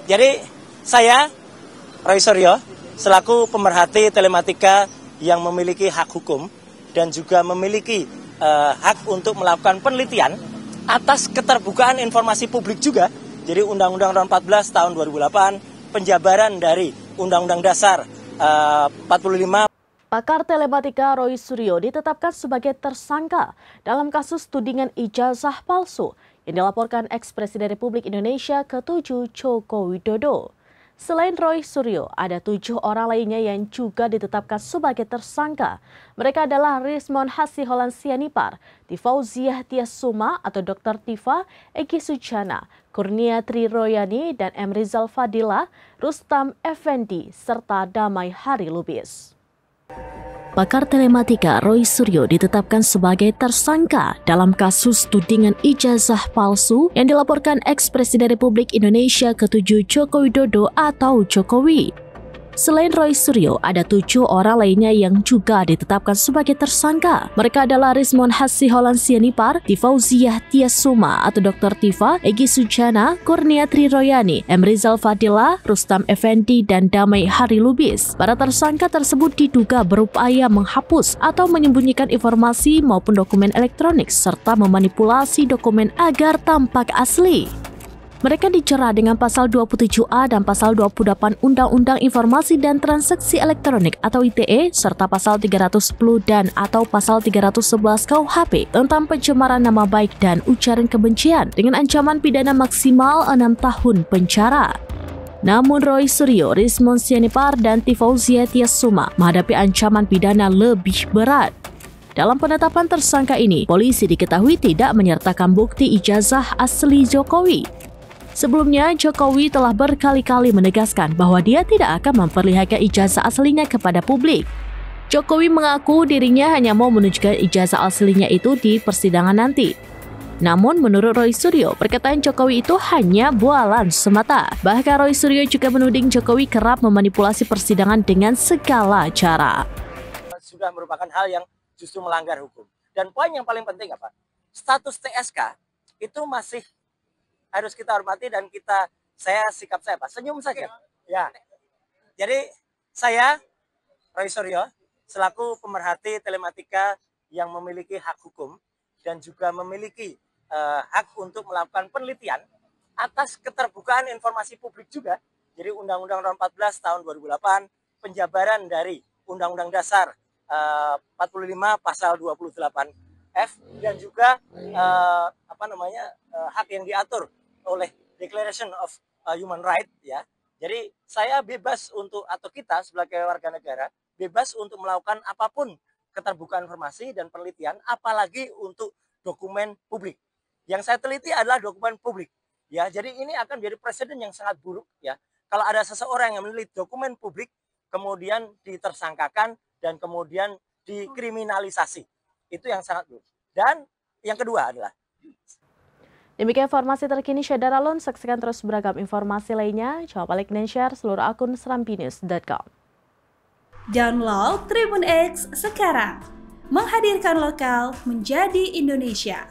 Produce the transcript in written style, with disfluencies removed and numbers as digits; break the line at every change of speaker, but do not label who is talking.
Jadi saya, Roy Suryo, selaku pemerhati telematika yang memiliki hak hukum dan juga memiliki hak untuk melakukan penelitian atas keterbukaan informasi publik juga. Jadi Undang-Undang Nomor 14 tahun 2008, penjabaran dari Undang-Undang Dasar 45.
Pakar telematika Roy Suryo ditetapkan sebagai tersangka dalam kasus tudingan ijazah palsu yang dilaporkan ex-Presiden Republik Indonesia ke-7 Joko Widodo. Selain Roy Suryo, ada 7 orang lainnya yang juga ditetapkan sebagai tersangka. Mereka adalah Rismond Hasiholan Sianipar, Tifauziah Tiasuma atau Dr. Tifa, Egi Sujana, Kurnia Triroyani, dan M. Rizal Fadila, Rustam Effendi, serta Damai Hari Lubis. Pakar telematika Roy Suryo ditetapkan sebagai tersangka dalam kasus tudingan ijazah palsu yang dilaporkan ex-Presiden Republik Indonesia ke-7 Joko Widodo atau Jokowi. Selain Roy Suryo, ada 7 orang lainnya yang juga ditetapkan sebagai tersangka. Mereka adalah Rismond Hasiholan Sianipar, Tifauziah Tiasuma atau Dr. Tifa, Egi Sujana, Kurnia Triroyani, M. Rizal Fadila, Rustam Effendi, dan Damai Hari Lubis. Para tersangka tersebut diduga berupaya menghapus atau menyembunyikan informasi maupun dokumen elektronik serta memanipulasi dokumen agar tampak asli. Mereka dijerat dengan pasal 27A dan pasal 28 Undang-Undang Informasi dan Transaksi Elektronik atau ITE serta pasal 310 dan atau pasal 311 KUHP tentang pencemaran nama baik dan ujaran kebencian dengan ancaman pidana maksimal 6 tahun penjara. Namun Roy Suryo, Rismond Sianipar, dan Tifauziah Tiasuma menghadapi ancaman pidana lebih berat. Dalam penetapan tersangka ini, polisi diketahui tidak menyertakan bukti ijazah asli Jokowi. Sebelumnya, Jokowi telah berkali-kali menegaskan bahwa dia tidak akan memperlihatkan ijazah aslinya kepada publik. Jokowi mengaku dirinya hanya mau menunjukkan ijazah aslinya itu di persidangan nanti. Namun menurut Roy Suryo, perkataan Jokowi itu hanya bualan semata. Bahkan Roy Suryo juga menuding Jokowi kerap memanipulasi persidangan dengan segala cara.
Sudah merupakan hal yang justru melanggar hukum. Dan poin yang paling penting apa? Status TSK itu masih harus kita hormati dan sikap saya apa? Senyum saja. Ya. Jadi saya, Roy Suryo, selaku pemerhati telematika yang memiliki hak hukum dan juga memiliki hak untuk melakukan penelitian atas keterbukaan informasi publik juga. Jadi Undang-Undang Nomor 14 tahun 2008, penjabaran dari Undang-Undang Dasar 45 pasal 28F dan juga hak yang diatur oleh Declaration of Human Rights, ya. Jadi saya bebas atau kita sebagai warga negara bebas untuk melakukan apapun keterbukaan informasi dan penelitian, apalagi untuk dokumen publik. Yang saya teliti adalah dokumen publik, ya. Jadi ini akan menjadi presiden yang sangat buruk, ya. Kalau ada seseorang yang meneliti dokumen publik kemudian ditersangkakan dan kemudian dikriminalisasi, itu yang sangat buruk. Dan yang kedua adalah
demikian informasi terkini Syedara Lun. Saksikan terus beragam informasi lainnya. Coba like dan share seluruh akun serambinews.com.
Download Tribun X sekarang. Menghadirkan lokal menjadi Indonesia.